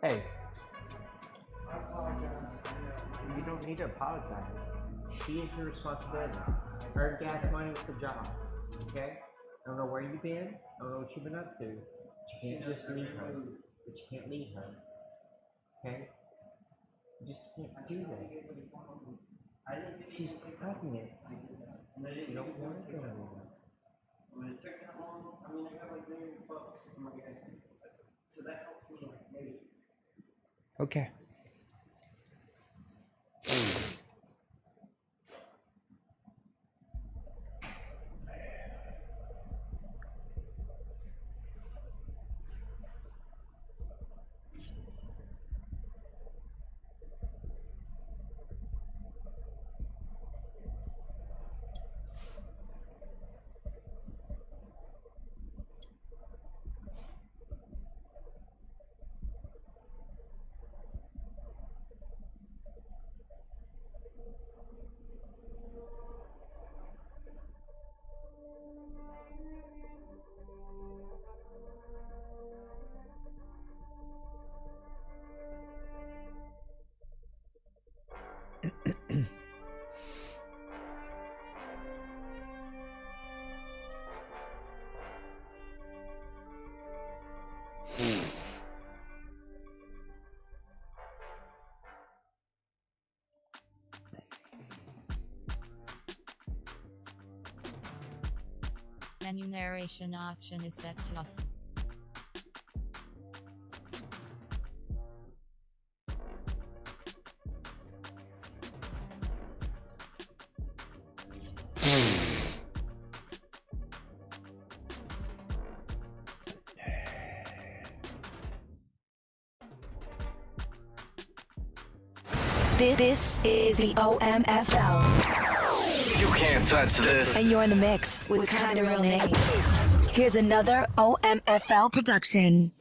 Hey, you don't need to apologize. She is your responsibility. Earn gas money with the job. Okay? I don't know where you've been. I don't know what you've been up to. But you can't just leave her. But you can't leave her. Okay? You just can't do that. She's pregnant. You don't want to go anymore. Okay. Menu narration option is set to off. This is the OMFL. You can't touch this. And you're in the mix with Kinda Real Name. Here's another OMFL production.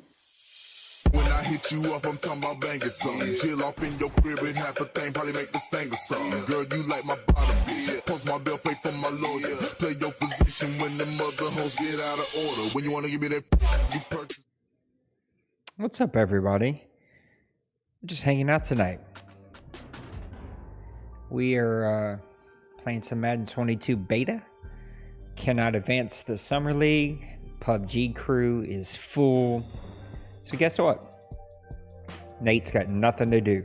When I hit you up, I'm talking about banging something. Chill off in your crib and half a thing, probably make this thing or something. Girl, you like my bottom bitch. Post my bill, pay for my lawyer. Play your position when the mother hoes get out of order. When you wanna give me that, you purchase. What's up, everybody? We're just hanging out tonight. We are playing some Madden 22 beta. Cannot advance the Summer League. PUBG crew is full. So guess what? Nate's got nothing to do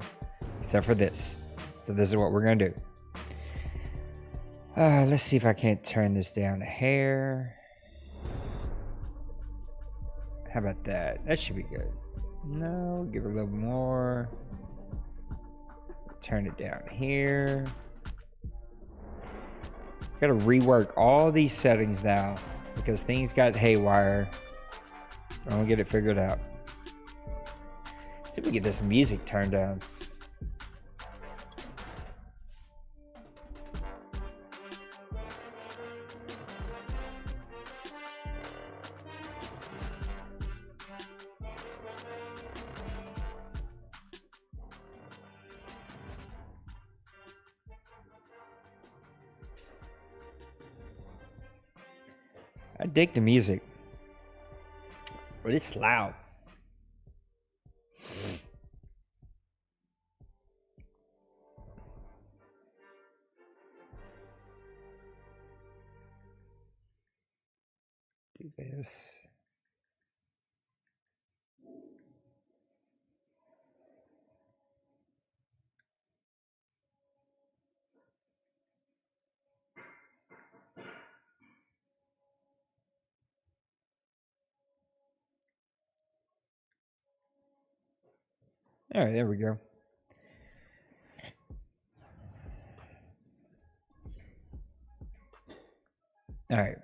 except for this. So this is what we're going to do. Let's see if I can't turn this down a hair. How about that? That should be good. No, give it a little more. Turn it down here. Gotta rework all these settings now because things got haywire. I don't get it figured out. See if we get this music turned down. I dig the music, but it's loud. Do this. All right, there we go. All right.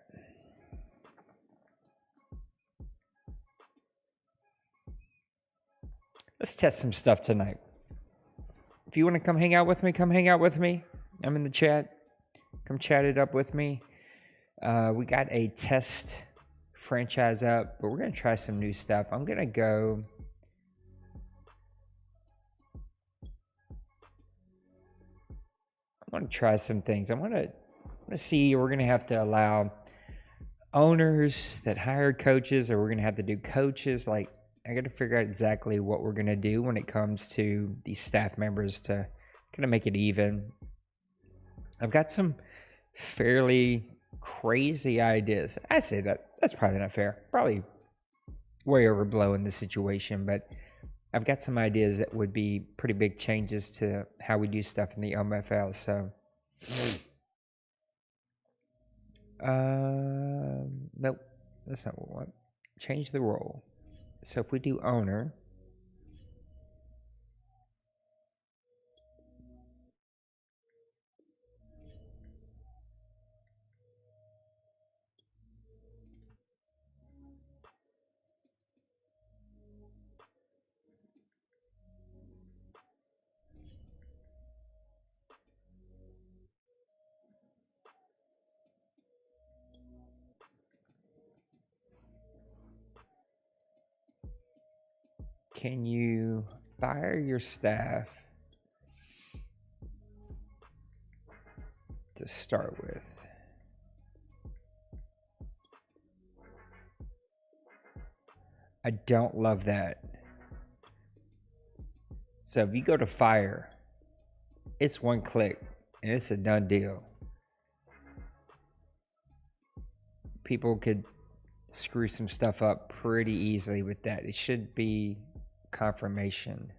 Let's test some stuff tonight. If you want to come hang out with me, come hang out with me. I'm in the chat. Come chat it up with me. We got a test franchise up, but we're going to try some new stuff. I'm going to go... I want to try some things. I want to see, we're going to have to allow owners that hire coaches, or we're going to have to do coaches. Like, I got to figure out exactly what we're gonna do when it comes to these staff members to kind of make it even. I've got some fairly crazy ideas. I say that's probably not fair. Probably way overblowing the situation, but I've got some ideas that would be pretty big changes to how we do stuff in the OMFL. So, nope, that's not what we want. Change the role. So if we do owner, can you fire your staff to start with? I don't love that. So if you go to fire, it's one click and it's a done deal. People could screw some stuff up pretty easily with that. It should be confirmation.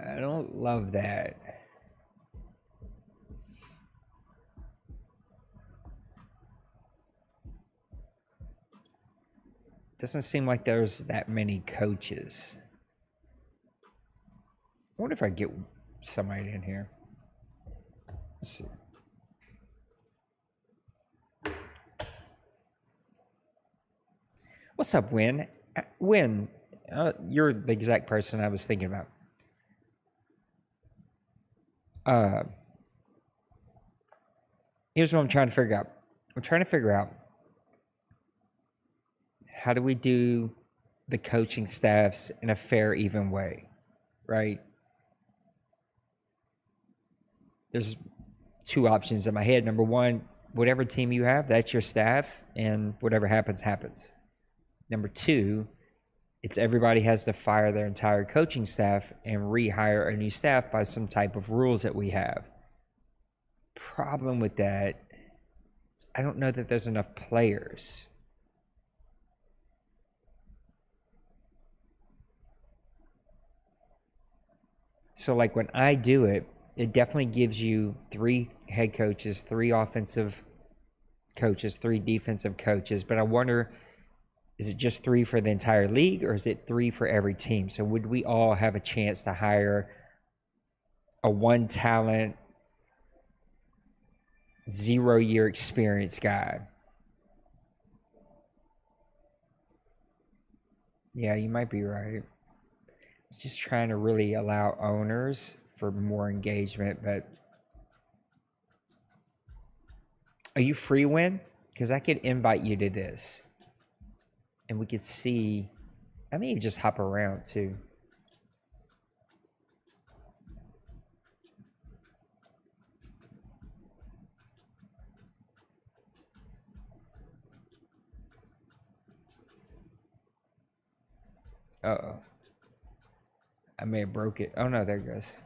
I don't love that. Doesn't seem like there's that many coaches. I wonder if I get somebody in here. Let's see. What's up, Win? Win, you're the exact person I was thinking about. Here's what I'm trying to figure out. I'm trying to figure out how do we do the coaching staffs in a fair, even way, right? There's two options in my head. Number one, whatever team you have, that's your staff, and whatever happens, happens. Number two, it's everybody has to fire their entire coaching staff and rehire a new staff by some type of rules that we have. Problem with that is I don't know that there's enough players. So like when I do it, it definitely gives you 3 head coaches, 3 offensive coaches, 3 defensive coaches. But I wonder, is it just 3 for the entire league, or is it 3 for every team? So would we all have a chance to hire a 1 talent, 0-year experience guy? Yeah, you might be right. It's just trying to really allow owners for more engagement, but are you free, Win? Because I could invite you to this and we could see. I may just hop around too. Uh-oh. I may have broke it. Oh no, there it goes.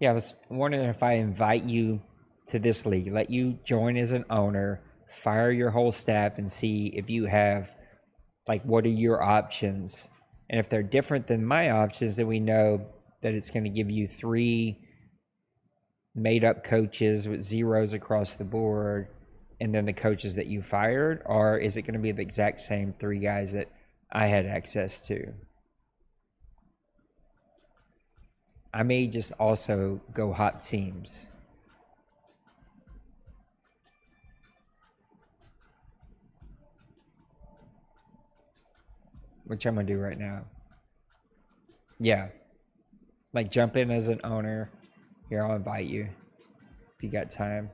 Yeah, I was wondering if I invite you to this league, let you join as an owner, fire your whole staff, and see if you have Like, what are your options? And if they're different than my options, then we know that it's going to give you 3 made up coaches with zeros across the board, and then the coaches that you fired. Or is it going to be the exact same 3 guys that I had access to? I may just also go hot teams. Which I'm going to do right now. Yeah. Like, jump in as an owner. Here, I'll invite you if you got time.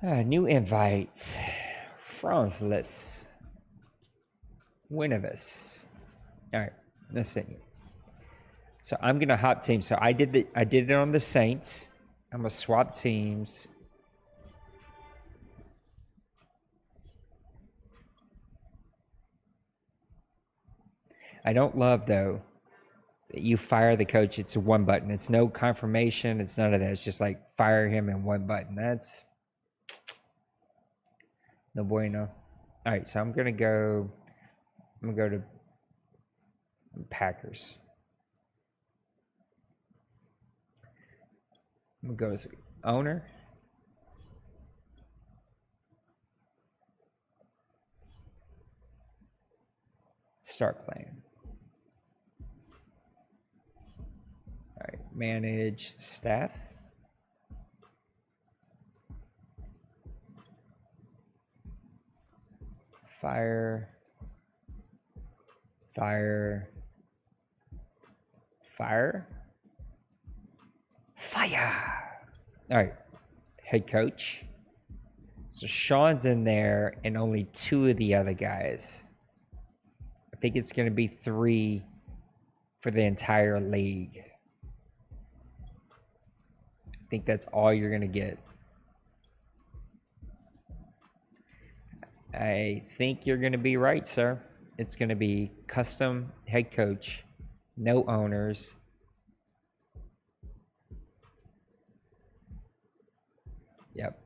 New invite. Fransless. Winovus. All right, let's see. So I'm gonna hop team. So I did it on the Saints. I'm gonna swap teams. I don't love though that you fire the coach. It's a one button. It's no confirmation. It's none of that. It's just like fire him in one button. That's no bueno. All right, so I'm gonna go to Packers. I'm gonna go as owner. Start playing. All right, manage staff. Fire. Fire. Fire. Fire. All right, head coach. So Sean's in there and only 2 of the other guys. I think it's going to be 3 for the entire league. I think that's all you're going to get. I think you're going to be right, sir. It's going to be custom head coach, no owners. Yep.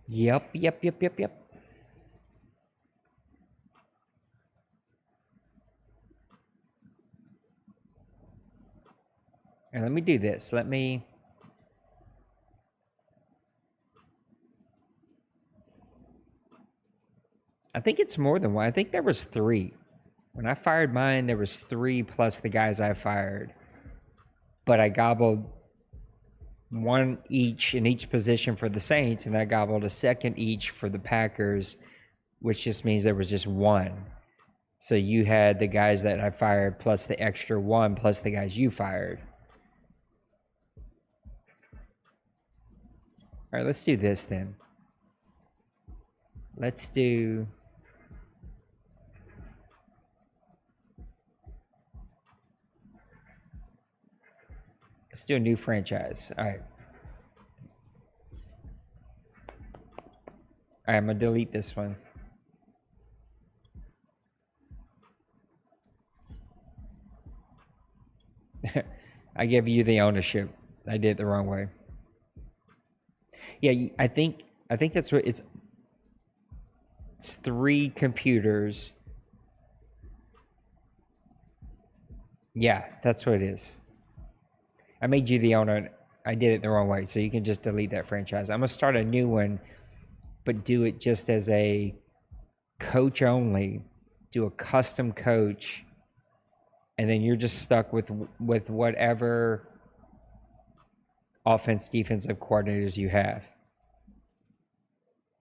Yep. And let me do this. I think it's more than one. I think there was 3. When I fired mine, there was 3 plus the guys I fired. But I gobbled 1 each in each position for the Saints, and I gobbled a 2nd each for the Packers, which just means there was just 1. So you had the guys that I fired plus the extra 1 plus the guys you fired. All right, let's do this then. Let's do... Let's do a new franchise. All right. All right, I'm going to delete this one. I gave you the ownership. I did it the wrong way. Yeah, I think that's what it's 3 computers. Yeah, that's what it is. I made you the owner. I did it the wrong way, so you can just delete that franchise. I'm going to start a new one, but do it just as a coach only. Do a custom coach, and then you're just stuck with whatever offense, defensive coordinators you have.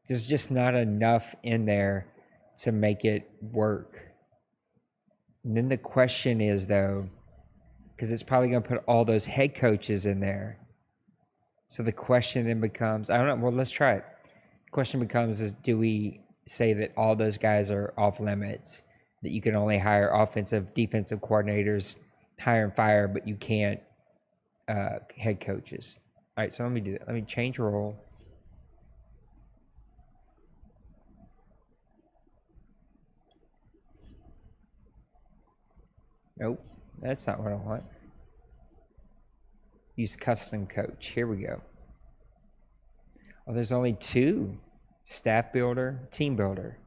There's just not enough in there to make it work. And then the question is, though, because it's probably going to put all those head coaches in there. So the question then becomes, I don't know, well, let's try it. The question becomes is, do we say that all those guys are off limits, that you can only hire offensive, defensive coordinators hire and fire, but you can't head coaches. All right, so let me do that. Let me change role. Nope, that's not what I want. Use custom coach. Here we go. Oh, there's only 2. Staff builder, team builder.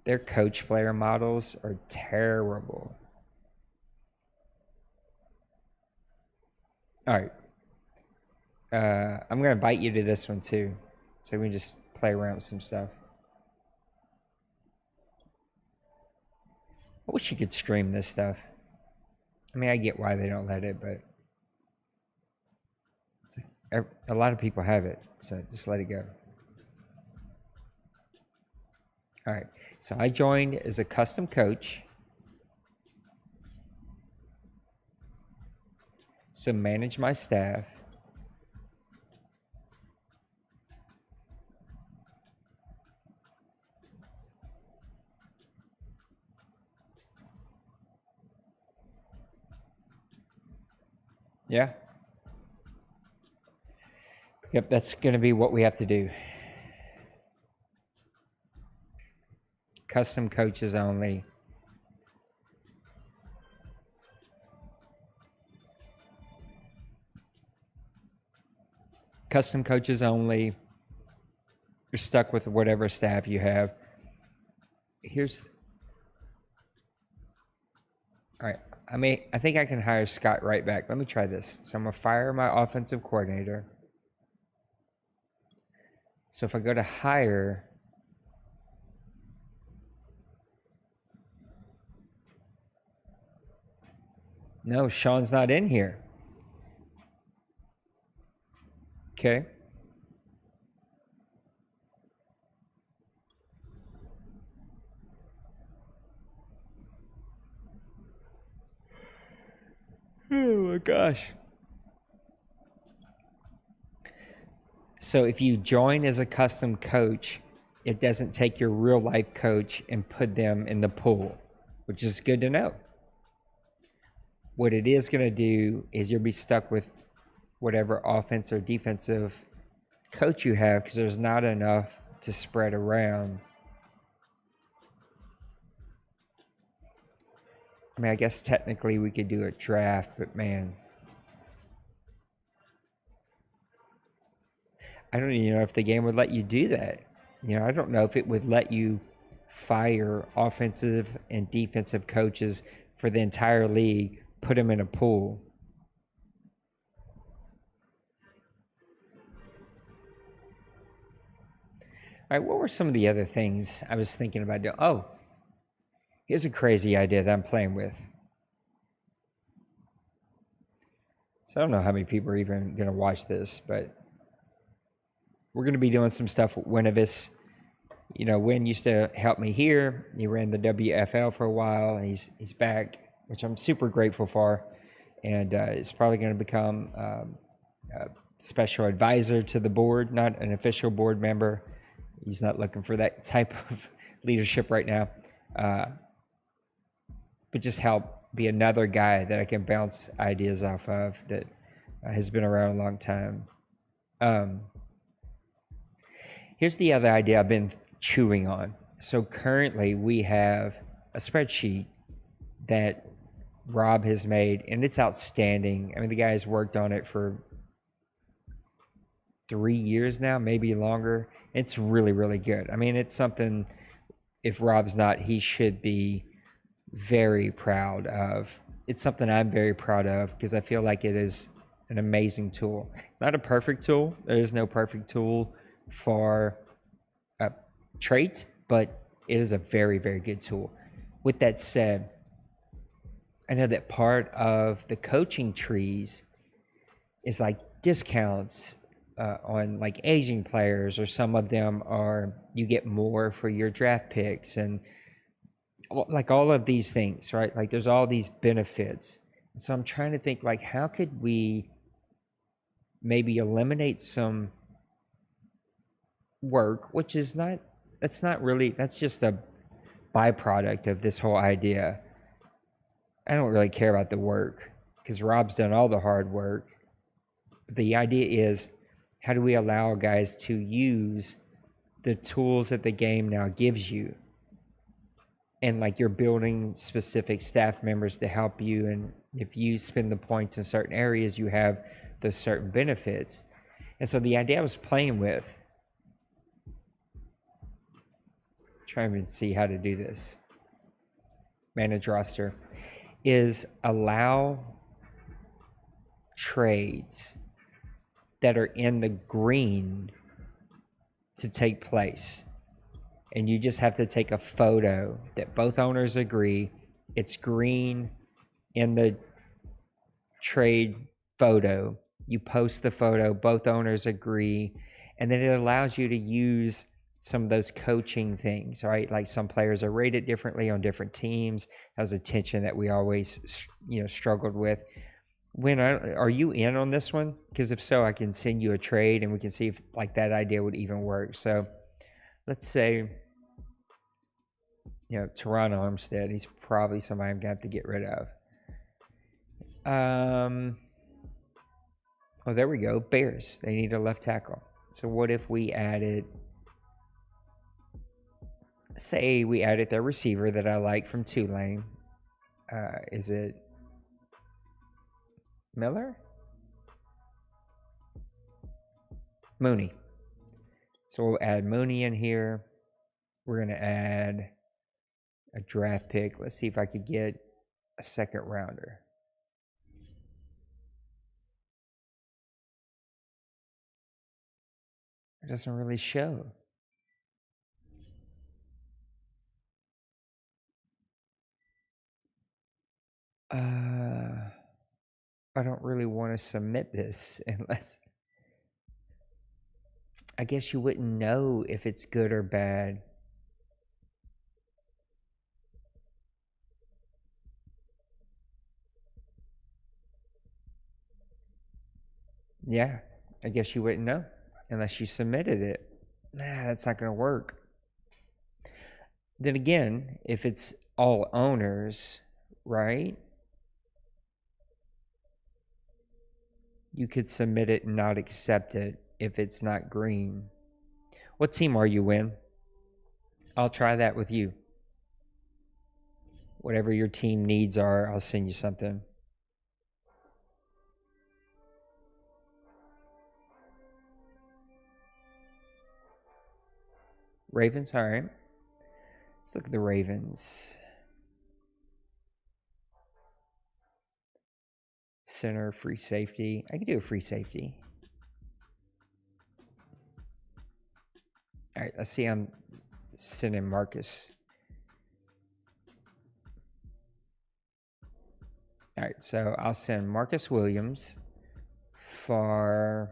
Their coach player models are terrible. All right. I'm going to invite you to this one too. So we can just play around with some stuff. I wish you could stream this stuff. I mean, I get why they don't let it, but a lot of people have it. So just let it go. All right. So I joined as a custom coach. So manage my staff. Yeah. Yep, that's going to be what we have to do. Custom coaches only. Custom coaches only. You're stuck with whatever staff you have. All right. I think I can hire Scott right back. Let me try this. So I'm going to fire my offensive coordinator. So if I go to hire, no, Sean's not in here. Okay. Oh my gosh. So if you join as a custom coach, it doesn't take your real life coach and put them in the pool, which is good to know. What it is going to do is you'll be stuck with whatever offense or defensive coach you have because there's not enough to spread around. I mean, I guess technically we could do a draft, but man, I don't even know if the game would let you do that. You know, I don't know if it would let you fire offensive and defensive coaches for the entire league, put them in a pool. All right, what were some of the other things I was thinking about doing? Oh, here's a crazy idea that I'm playing with. So I don't know how many people are even going to watch this, but we're going to be doing some stuff with Winnovis. You know, Win used to help me here. He ran the WFL for a while, and he's back, which I'm super grateful for. And it's probably going to become a special advisor to the board, not an official board member. He's not looking for that type of leadership right now. But just help be another guy that I can bounce ideas off of that has been around a long time. Here's the other idea I've been chewing on. So currently we have a spreadsheet that Rob has made, and it's outstanding. I mean, the guy's worked on it for 3 years now, maybe longer. It's really, really good. I mean, it's something, if Rob's not, he should be very proud of. It's something I'm very proud of because I feel like it is an amazing tool. Not a perfect tool. There is no perfect tool for traits, but it is a very, very good tool. With that said, I know that part of the coaching trees is like discounts on like aging players, or some of them are you get more for your draft picks, and like all of these things, right? Like there's all these benefits. So I'm trying to think, like, how could we maybe eliminate some work, which is not, that's not really, that's just a byproduct of this whole idea. I don't really care about the work because Rob's done all the hard work. The idea is, how do we allow guys to use the tools that the game now gives you? And like, you're building specific staff members to help you, and if you spend the points in certain areas, you have those certain benefits. And so the idea I was playing with, trying to see how to do this, manage roster, is allow trades that are in the green to take place. And you just have to take a photo that both owners agree it's green in the trade photo. You post the photo, both owners agree, and then it allows you to use some of those coaching things, right? Like, some players are rated differently on different teams. That was a tension that we always, struggled with. Are you in on this one? Because if so, I can send you a trade and we can see if like that idea would even work. So let's say, Toronto Armstead, he's probably somebody I'm gonna have to get rid of. Oh, there we go. Bears, they need a left tackle. So what if we added, say we added their receiver that I like from Tulane. Is it Miller? Mooney. So we'll add Mooney in here. We're going to add a draft pick. Let's see if I could get a second rounder. It doesn't really show. I don't really want to submit this unless, I guess you wouldn't know if it's good or bad. Yeah, I guess you wouldn't know unless you submitted it. Nah, that's not going to work. Then again, if it's all owners, right? You could submit it and not accept it if it's not green. What team are you in? I'll try that with you. Whatever your team needs are, I'll send you something. Ravens, all right. Let's look at the Ravens. Center, free safety. I can do a free safety. All right, let's see. I'm sending Marcus. All right, so I'll send Marcus Williams for...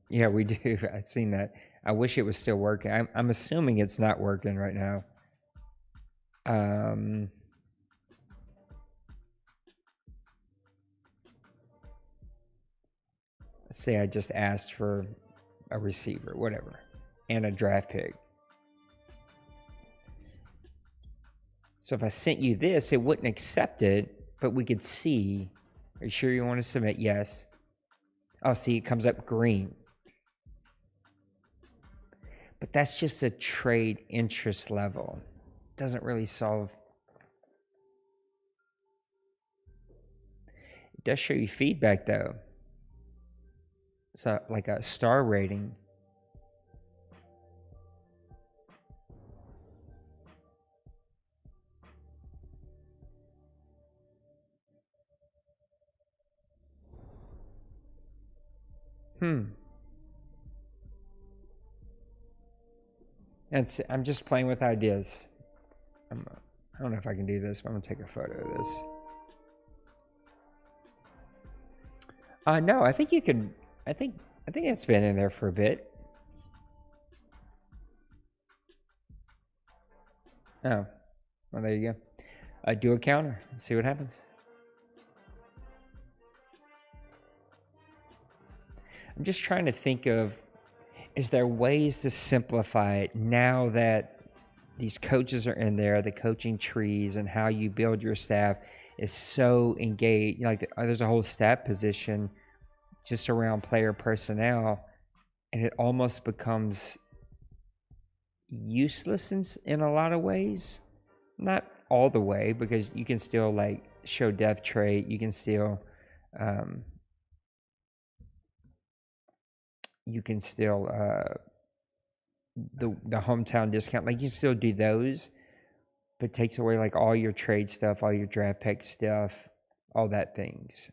Yeah, we do. I've seen that. I wish it was still working. I'm assuming it's not working right now. Let's say I just asked for a receiver, whatever, and a draft pick. So if I sent you this, it wouldn't accept it, but we could see. Are you sure you want to submit? Yes. Oh, see, it comes up green. But that's just a trade interest level. Doesn't really solve. It does show you feedback though. It's like a star rating. I'm just playing with ideas. I don't know if I can do this, but I'm gonna take a photo of this. No, I think you can. I think it's been in there for a bit. Oh, well, there you go. Do a counter. See what happens. I'm just trying to think of, is there ways to simplify it now that these coaches are in there, the coaching trees and how you build your staff is so engaged. Like there's a whole staff position just around player personnel, and it almost becomes useless in a lot of ways. Not all the way, because you can still like show depth trait. You can still the hometown discount, like you still do those, but takes away like all your trade stuff, all your draft pick stuff, all that things.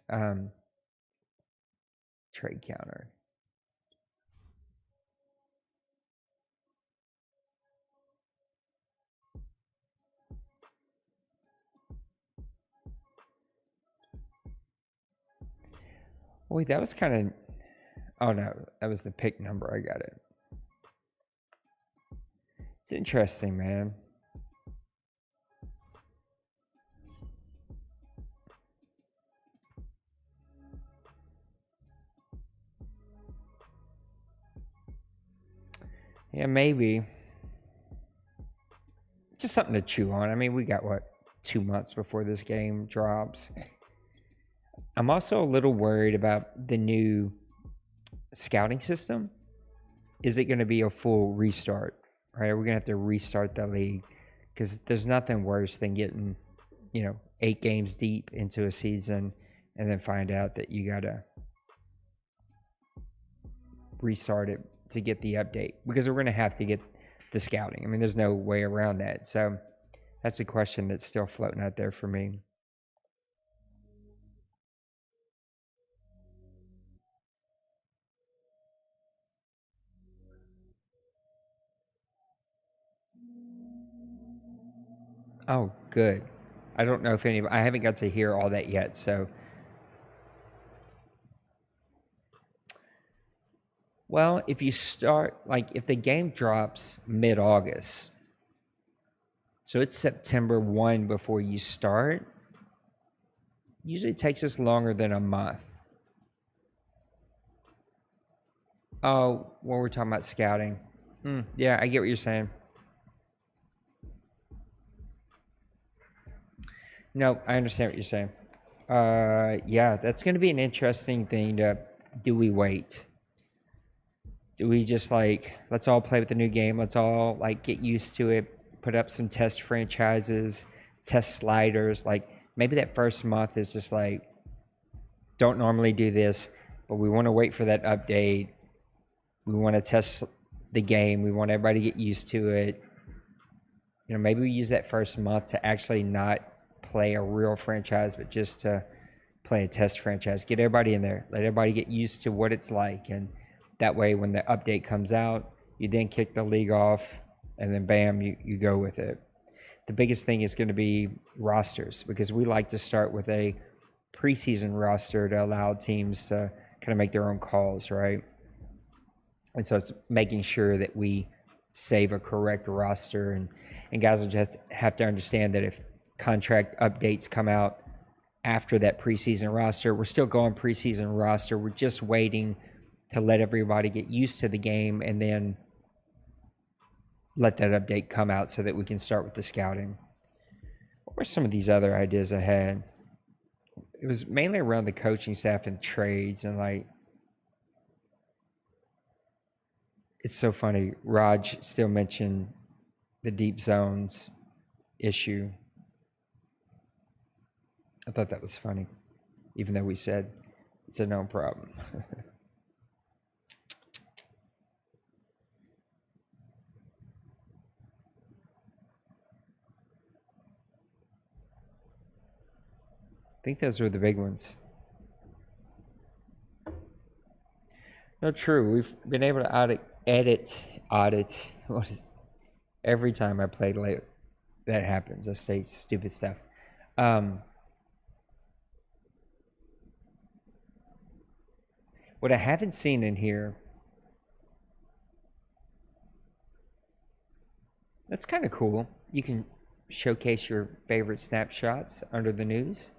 Trade counter. Wait, that was kind of, oh no, that was the pick number. I got it. It's interesting, man. Yeah, maybe. Just something to chew on. I mean, we got, 2 months before this game drops. I'm also a little worried about the new scouting system. Is it going to be a full restart? Right? We're going to have to restart the league, because there's nothing worse than getting, 8 games deep into a season and then find out that you got to restart it to get the update, because we're going to have to get the scouting. I mean, there's no way around that. So that's a question that's still floating out there for me. Oh, good. I don't know if I haven't got to hear all that yet, so. Well, if you start, like, if the game drops mid-August, so it's September 1 before you start, usually it takes us longer than a month. Oh, well, we're talking about scouting. Yeah, I get what you're saying. No, I understand what you're saying. Yeah, that's going to be an interesting thing do we wait? Do we just let's all play with the new game? Let's all get used to it, put up some test franchises, test sliders. Maybe that first month is just don't normally do this, but we want to wait for that update. We want to test the game. We want everybody to get used to it. Maybe we use that first month to actually not play a real franchise, but just to play a test franchise. Get everybody in there. Let everybody get used to what it's like. And that way, when the update comes out, you then kick the league off, and then bam, you go with it. The biggest thing is going to be rosters, because we like to start with a preseason roster to allow teams to kind of make their own calls, right? And so it's making sure that we save a correct roster. And guys will just have to understand that if contract updates come out after that preseason roster, we're still going preseason roster. We're just waiting to let everybody get used to the game and then let that update come out so that we can start with the scouting. What were some of these other ideas I had? It was mainly around the coaching staff and trades, and it's so funny. Raj still mentioned the deep zones issue. I thought that was funny, even though we said it's a known problem. I think those were the big ones. No, true. We've been able to audit. Every time I play late, that happens. I say stupid stuff. What I haven't seen in here, that's kind of cool. You can showcase your favorite snapshots under the news.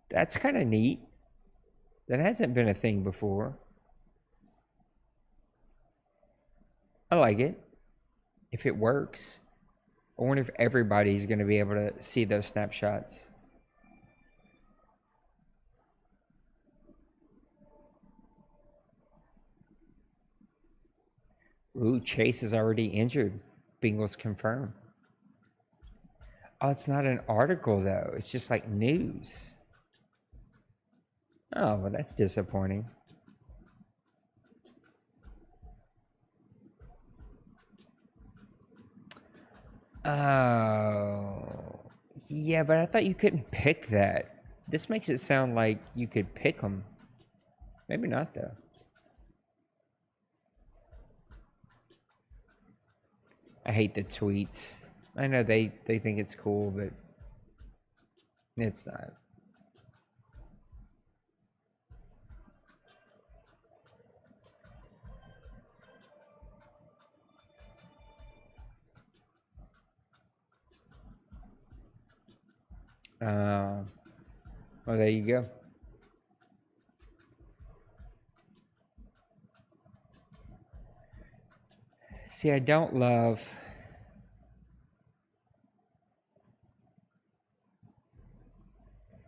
That's kind of neat. That hasn't been a thing before. I like it. If it works. I wonder if everybody's going to be able to see those snapshots. Ooh, Chase is already injured. Bengals confirmed. Oh, it's not an article, though. It's just like news. Oh, well, that's disappointing. Oh, yeah, but I thought you couldn't pick that. This makes it sound like you could pick them. Maybe not, though. I hate the tweets. I know they think it's cool, but it's not. Well, there you go. See, I don't love.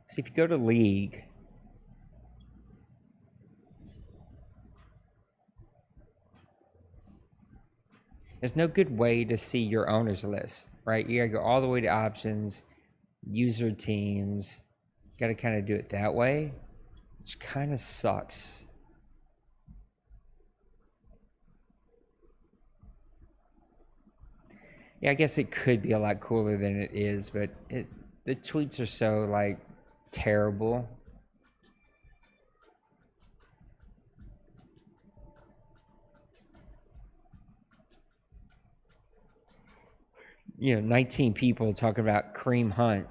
See, if you go to League, there's no good way to see your owners list, right? You gotta go all the way to options, user teams. Gotta kind of do it that way, which kind of sucks. Yeah, I guess it could be a lot cooler than it is, but the tweets are so like terrible. You know, 19 people talking about Kareem Hunt.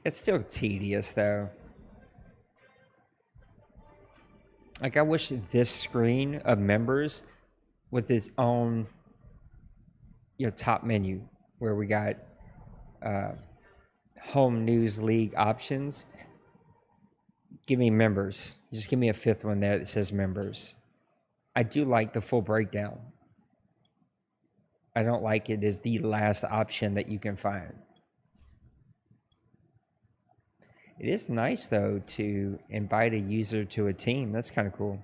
It's still tedious, though. Like, I wish this screen of members with its own, you know, top menu where we got home news league options. Give me members. Just give me a fifth one there that says members. I do like the full breakdown. I don't like it as the last option that you can find. It is nice, though, to invite a user to a team. That's kind of cool.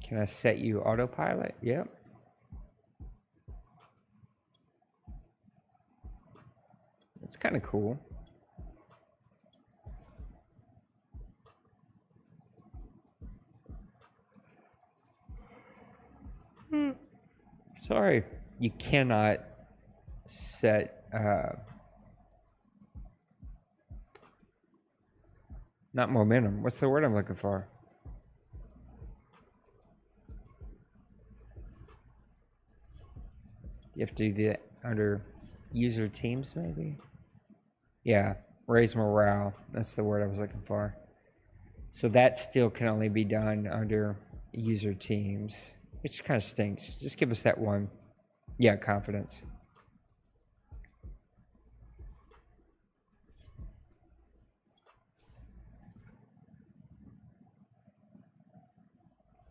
Can I set you autopilot? Yep. That's kind of cool. Sorry, you cannot set not momentum. What's the word I'm looking for? You have to do that under user teams, maybe? Yeah, raise morale. That's the word I was looking for. So that still can only be done under user teams, which kind of stinks. Just give us that one. Yeah, confidence.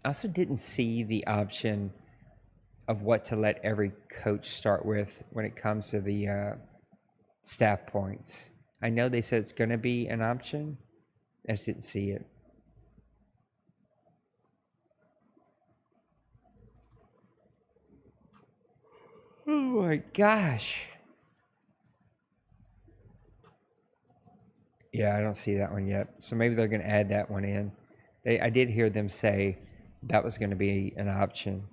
I also didn't see the option of what to let every coach start with when it comes to the staff points. I know they said it's going to be an option. I just didn't see it. Oh my gosh. Yeah, I don't see that one yet. So maybe they're going to add that one in. I did hear them say that was going to be an option.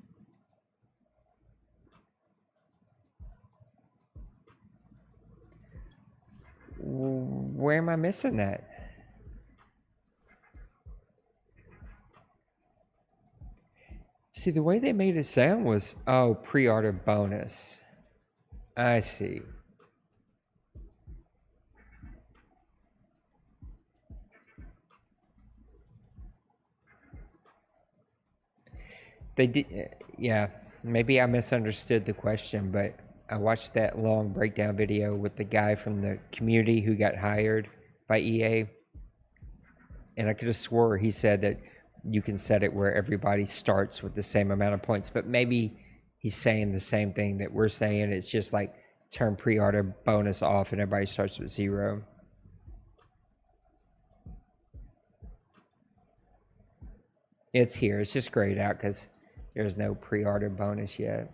Where am I missing that? See, the way they made it sound was, oh, pre-order bonus. I see. They did, yeah. Maybe I misunderstood the question, but I watched that long breakdown video with the guy from the community who got hired by EA, and I could have swore he said that you can set it where everybody starts with the same amount of points, but maybe he's saying the same thing that we're saying. It's just like turn pre-order bonus off and everybody starts with 0. It's here. It's just grayed out because there's no pre-order bonus yet.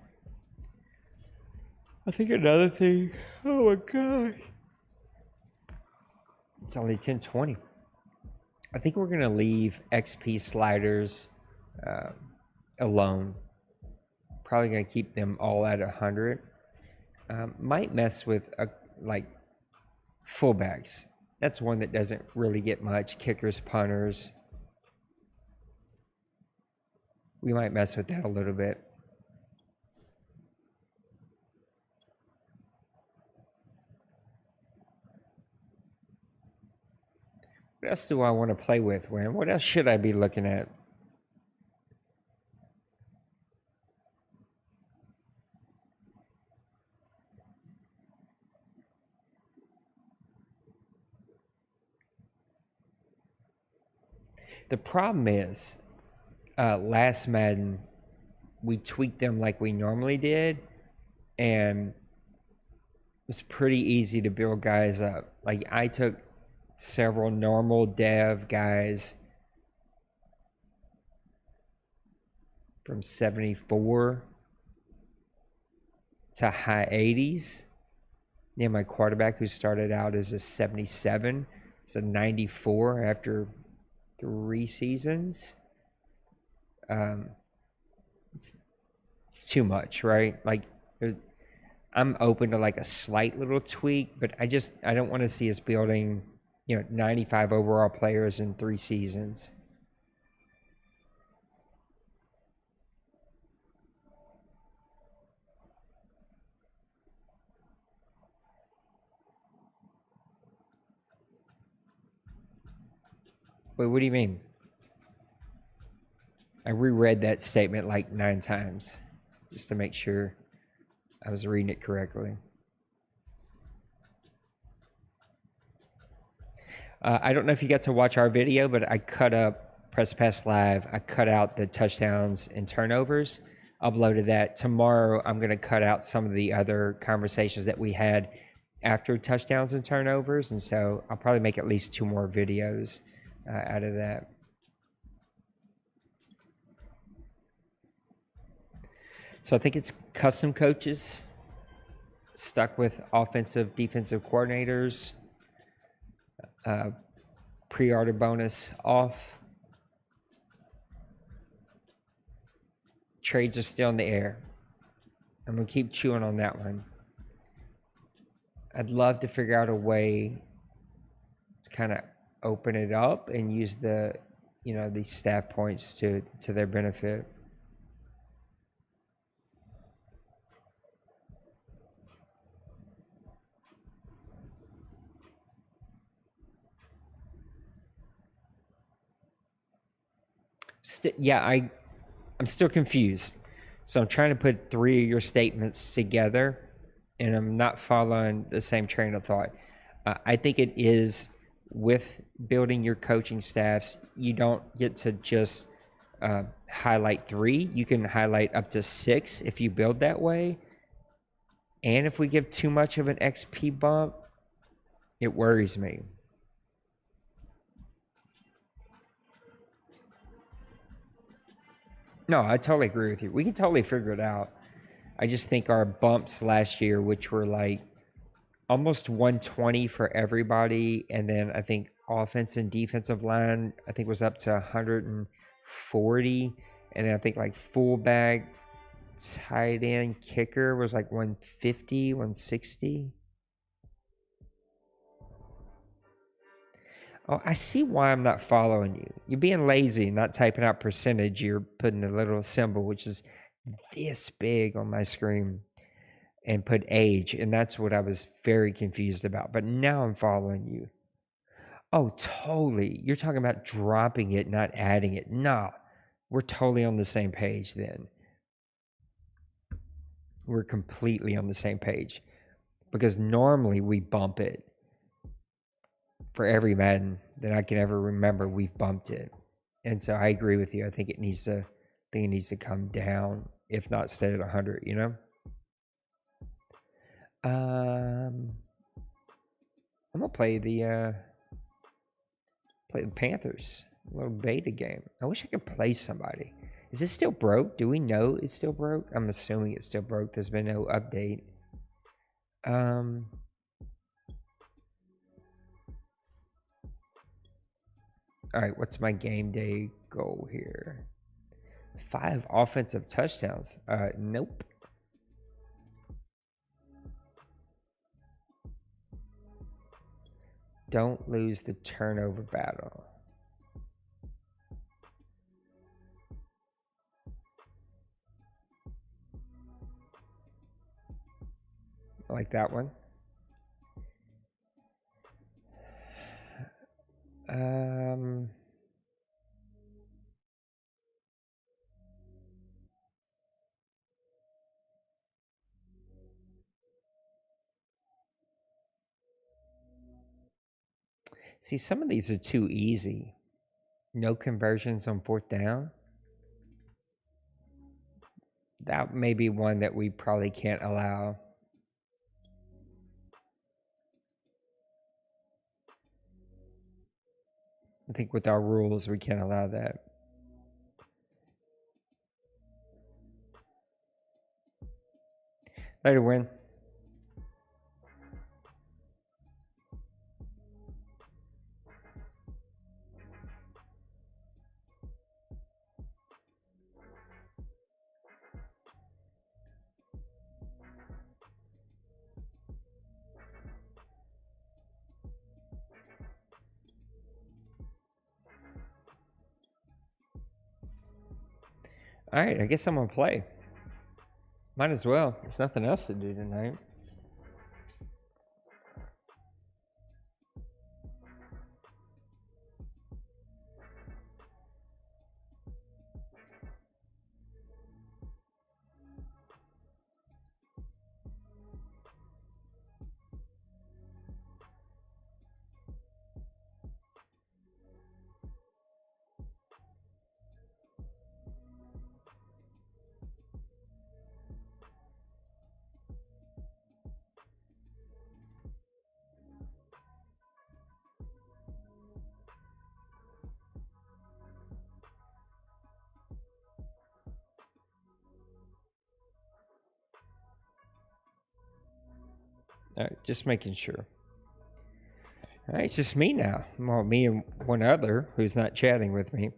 I think another thing. Oh my god. It's only 10:20. I think we're gonna leave XP sliders alone. Probably gonna keep them all at 100. Might mess with like fullbacks. That's one that doesn't really get much. Kickers, punters. We might mess with that a little bit. What else do I want to play with, Wham? What else should I be looking at? The problem is, last Madden, we tweaked them like we normally did, and it was pretty easy to build guys up. Like, I took several normal dev guys from 74 to high 80s. Yeah, my quarterback, who started out as a 77, is a 94 after 3 seasons. It's too much, right? Like, I'm open to like a slight little tweak, but I don't want to see us building, 95 overall players in 3 seasons. Wait, what do you mean? I reread that statement like 9 times just to make sure I was reading it correctly. I don't know if you got to watch our video, but I cut up Press Pass Live. I cut out the touchdowns and turnovers, uploaded that. Tomorrow, I'm going to cut out some of the other conversations that we had after touchdowns and turnovers, and so I'll probably make at least 2 more videos out of that. So I think it's custom coaches stuck with offensive, defensive coordinators. Pre-order bonus off. Trades are still in the air. I'm going to keep chewing on that one. I'd love to figure out a way to kind of open it up and use the, these staff points to their benefit. I'm still confused. So I'm trying to put 3 of your statements together, and I'm not following the same train of thought. I think it is with building your coaching staffs, you don't get to just highlight 3. You can highlight up to 6 if you build that way. And if we give too much of an XP bump, it worries me. No, I totally agree with you. We can totally figure it out. I just think our bumps last year, which were like almost 120 for everybody, and then I think offense and defensive line, I think was up to 140, and then I think like fullback, tight end, kicker was like 150, 160. Oh, I see why I'm not following you. You're being lazy, not typing out percentage. You're putting the little symbol, which is this big on my screen, and put age. And that's what I was very confused about. But now I'm following you. Oh, totally. You're talking about dropping it, not adding it. No, we're totally on the same page then. We're completely on the same page. Because normally we bump it. For every Madden that I can ever remember, we've bumped it. And so I agree with you. I think it needs to come down, if not stay at 100, you know? I'm gonna play the Panthers, a little beta game. I wish I could play somebody. Is it still broke? Do we know it's still broke? I'm assuming it's still broke. There's been no update. All right, what's my game day goal here? 5 offensive touchdowns. Nope. Don't lose the turnover battle. I like that one. See, some of these are too easy. No conversions on 4th down. That may be one that we probably can't allow. I think with our rules, we can't allow that. Later, win. All right, I guess I'm gonna play. Might as well. There's nothing else to do tonight. All right, just making sure. All right, it's just me now. Well, me and one other who's not chatting with me.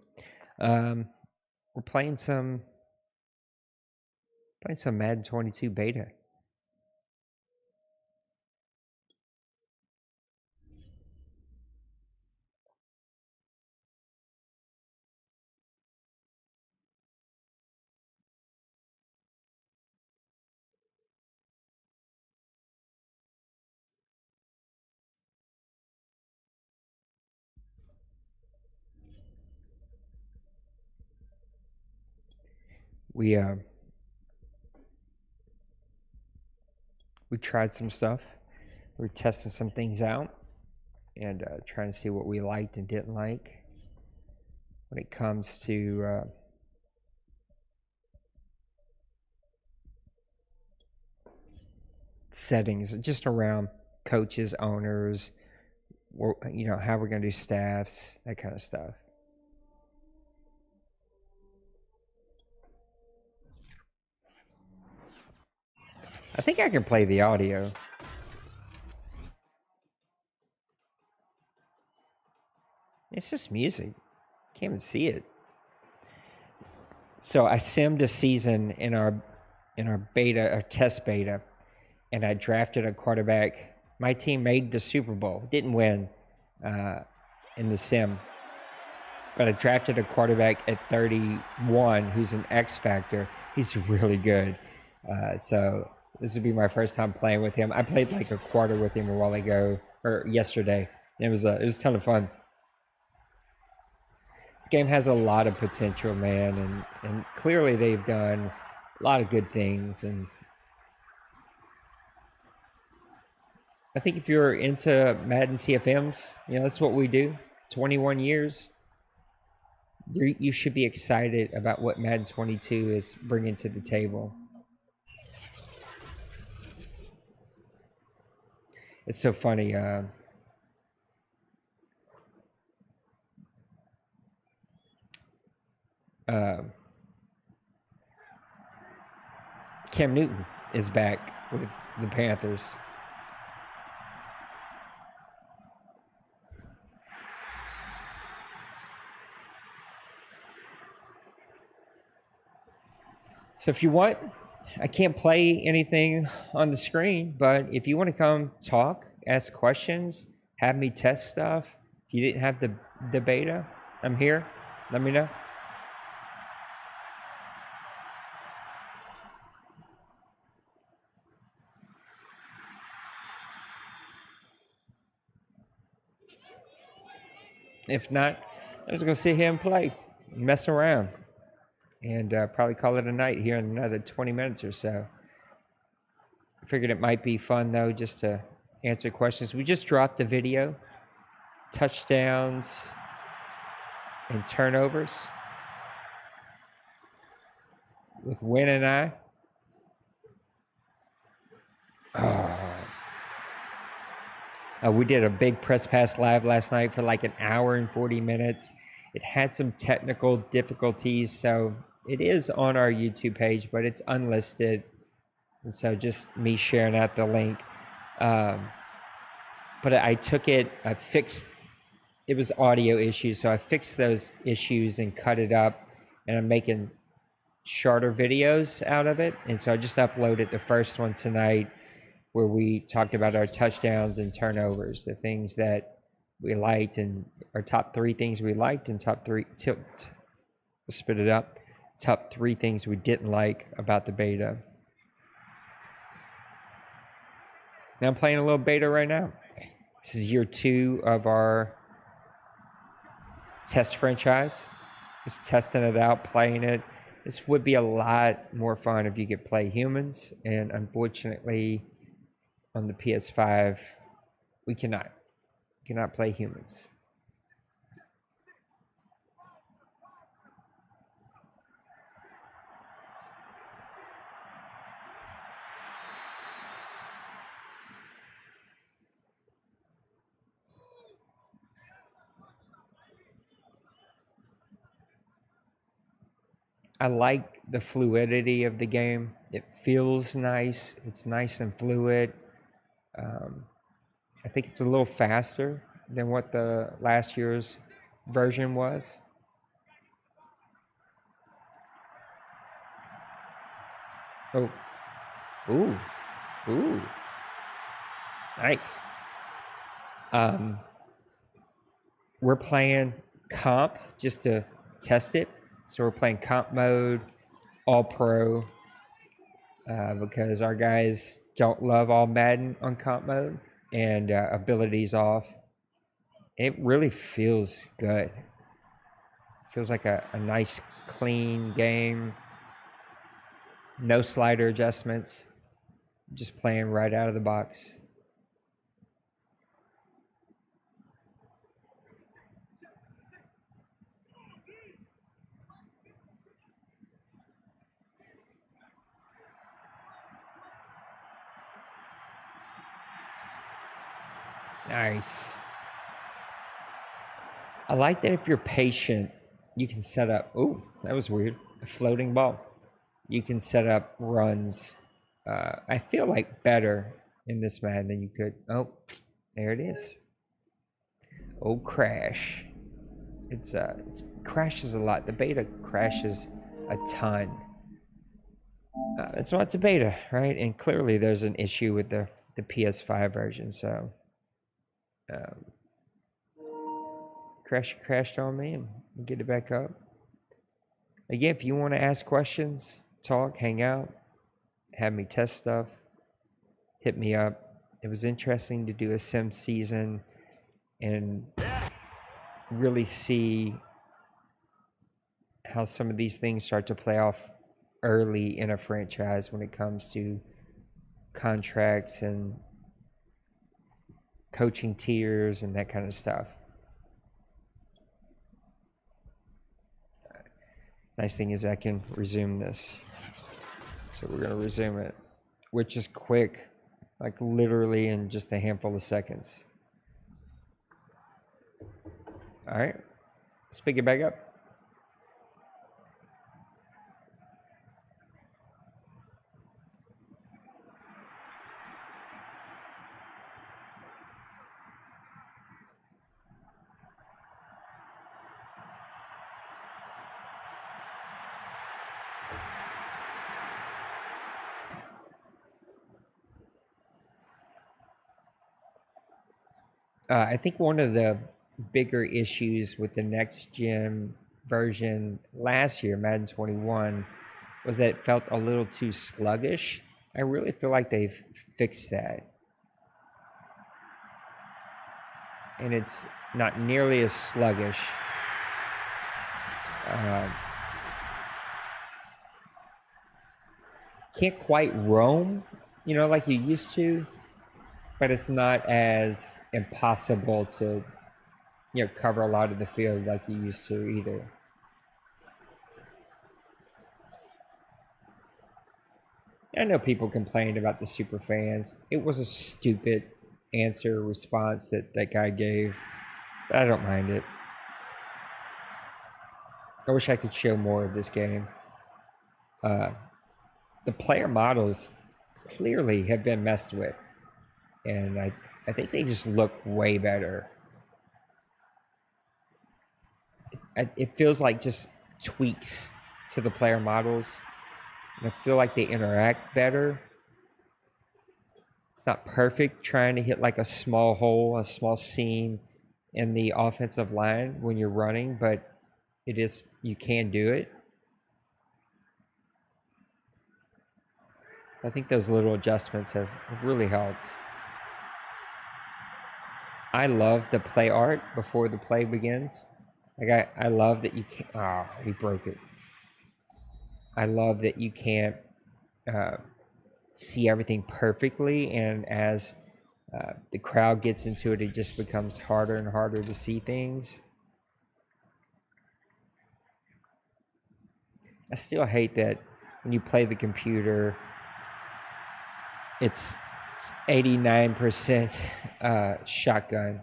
We're playing some Madden 22 beta. We tried some stuff. We're testing some things out and trying to see what we liked and didn't like when it comes to settings, just around coaches, owners, or, you know, how we're going to do staffs, that kind of stuff. I think I can play the audio. It's just music. Can't even see it. So I simmed a season in our beta, our test beta, and I drafted a quarterback. My team made the Super Bowl, didn't win, in the sim. But I drafted a quarterback at 31 who's an X factor. He's really good. So this would be my first time playing with him. I played like a quarter with him a while ago, or yesterday. It was a ton of fun. This game has a lot of potential, man, and clearly they've done a lot of good things. And I think if you're into Madden CFMs, that's what we do. 21 years. You should be excited about what Madden 22 is bringing to the table. It's so funny. Cam Newton is back with the Panthers. So if you want, I can't play anything on the screen, but if you want to come talk, ask questions, have me test stuff, if you didn't have the beta, I'm here. Let me know. If not, I'm just going to sit here and play, mess around, and probably call it a night here in another 20 minutes or so. I figured it might be fun, though, just to answer questions. We just dropped the video, touchdowns and turnovers with Win and I. We did a big press pass live last night for like an hour and 40 minutes. It had some technical difficulties, so it is on our YouTube page, but it's unlisted. And so just me sharing out the link. But I took it, I fixed, it was audio issues, so I fixed those issues and cut it up, and I'm making shorter videos out of it. And so I just uploaded the first one tonight, where we talked about our touchdowns and turnovers, the things that we liked, and our top 3 things we liked, and top 3 things we didn't like about the beta. Now I'm playing a little beta right now. This is year 2 of our test franchise. Just testing it out, playing it. This would be a lot more fun if you could play humans, and unfortunately, on the PS5, we cannot play humans. I like the fluidity of the game. It feels nice. It's nice and fluid. I think it's a little faster than what the last year's version was. Oh, ooh, nice. We're playing comp just to test it. So we're playing comp mode, all pro, because our guys don't love all Madden on comp mode, and abilities off. It really feels good. Feels like a nice, clean game. No slider adjustments. Just playing right out of the box. Nice. I like that if you're patient, you can set up... Oh, that was weird. A floating ball. You can set up runs. I feel like better in this Madden than you could... Oh, there it is. Oh, crash. It crashes a lot. The beta crashes a ton. That's why it's a beta, right? And clearly there's an issue with the PS5 version, so... crashed on me and get it back up. Again, if you want to ask questions, talk, hang out, have me test stuff, hit me up. It was interesting to do a sim season and really see how some of these things start to play off early in a franchise when it comes to contracts and coaching tiers and that kind of stuff. Nice thing is I can resume this. So we're going to resume it, which is quick, like literally in just a handful of seconds. All right, let's pick it back up. I think one of the bigger issues with the next gen version last year, Madden 21, was that it felt a little too sluggish. I really feel like they've fixed that. And it's not nearly as sluggish. Can't quite roam, like you used to. But it's not as impossible to, cover a lot of the field like you used to either. I know people complained about the super fans. It was a stupid response that guy gave. But I don't mind it. I wish I could show more of this game. The player models clearly have been messed with. And I think they just look way better. It feels like just tweaks to the player models. And I feel like they interact better. It's not perfect trying to hit like a small hole, a small seam in the offensive line when you're running, but you can do it. I think those little adjustments have really helped. I love the play art before the play begins. Like I love that you can't. Oh, he broke it. I love that you can't see everything perfectly, and as the crowd gets into it, it just becomes harder and harder to see things. I still hate that when you play the computer, it's 89% shotgun.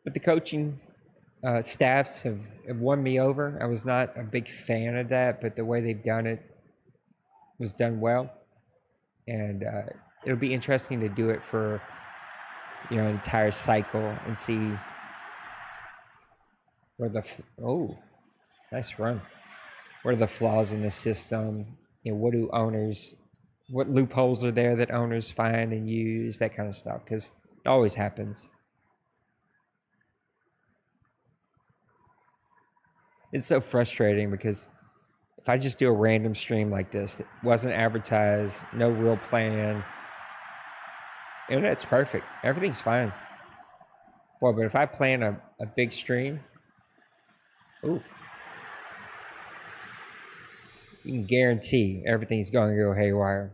But the coaching staffs have won me over. I was not a big fan of that, but the way they've done it was done well. And it'll be interesting to do it for, an entire cycle and see where nice run. What are the flaws in the system? What loopholes are there that owners find and use, that kind of stuff, because it always happens. It's so frustrating because if I just do a random stream like this that wasn't advertised, no real plan, internet's perfect. Everything's fine. Boy, but if I plan a big stream, you can guarantee everything's going to go haywire.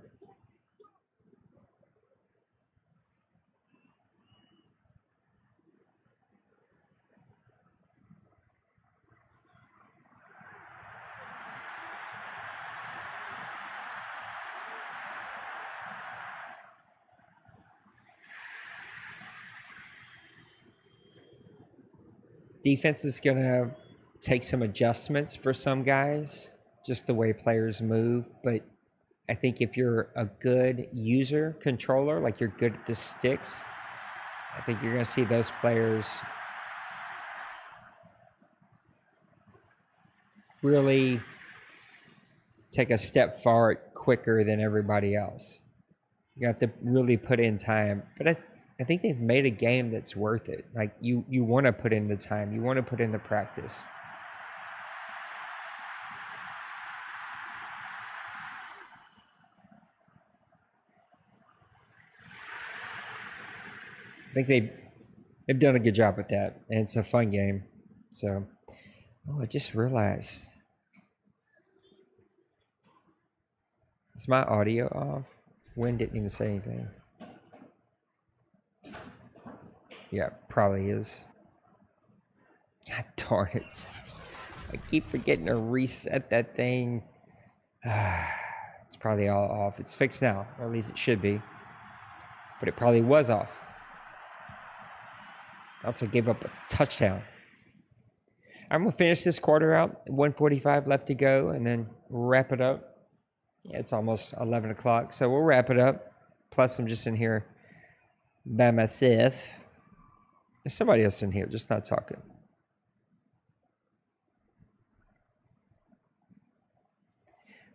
Defense is going to take some adjustments for some guys, just the way players move. But I think if you're a good user controller, like you're good at the sticks, I think you're going to see those players really take a step forward quicker than everybody else. You have to really put in time. But I think they've made a game that's worth it. Like, you want to put in the time. You want to put in the practice. I think they've done a good job with that. And it's a fun game. So, I just realized. Is my audio off? Wynn didn't even say anything. Yeah, probably is. God darn it. I keep forgetting to reset that thing. It's probably all off. It's fixed now, or at least it should be. But it probably was off. I also gave up a touchdown. I'm going to finish this quarter out. 1:45 left to go, and then wrap it up. Yeah, it's almost 11 o'clock, so we'll wrap it up. Plus, I'm just in here by myself. There's somebody else in here, just not talking.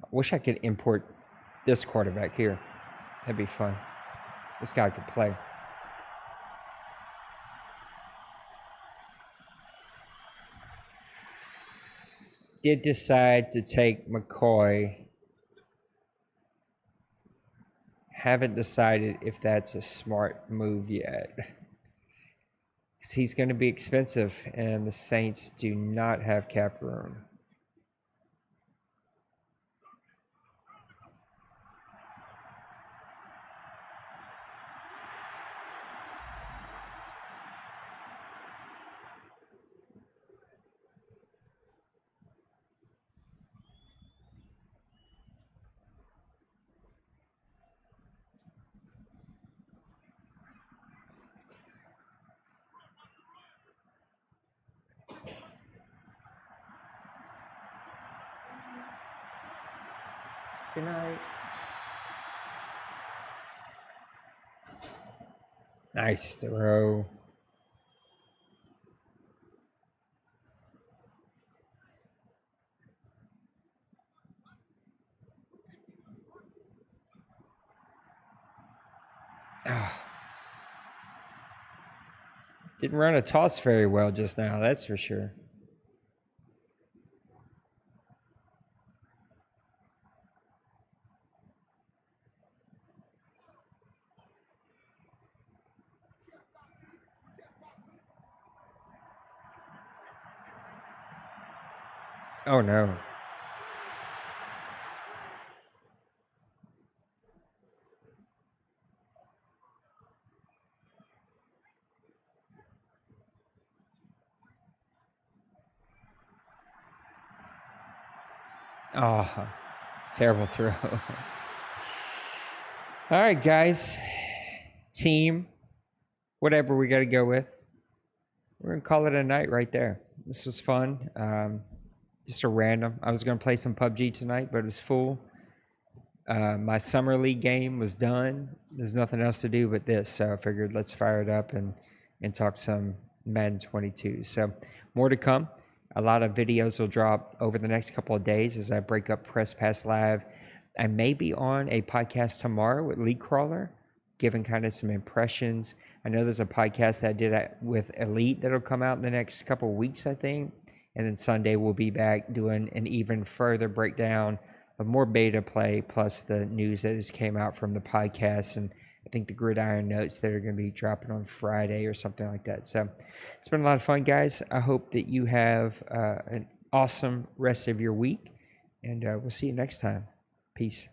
I wish I could import this quarterback here. That'd be fun. This guy could play. Did decide to take McCoy. Haven't decided if that's a smart move yet. Because he's going to be expensive, and the Saints do not have cap room. Good night. Nice throw. Didn't run a toss very well just now, that's for sure. Oh no. Oh, terrible throw. All right, guys. Team, whatever we got to go with. We're going to call it a night right there. This was fun. Just a random. I was going to play some PUBG tonight, but it was full. My summer league game was done. There's nothing else to do but this. So I figured let's fire it up and talk some Madden 22. So more to come. A lot of videos will drop over the next couple of days as I break up Press Pass Live. I may be on a podcast tomorrow with League Crawler, giving kind of some impressions. I know there's a podcast that I did with Elite that'll come out in the next couple of weeks, I think. And then Sunday we'll be back doing an even further breakdown of more beta play, plus the news that just came out from the podcast, and I think the Gridiron notes that are going to be dropping on Friday or something like that. So it's been a lot of fun, guys. I hope that you have an awesome rest of your week, and we'll see you next time. Peace.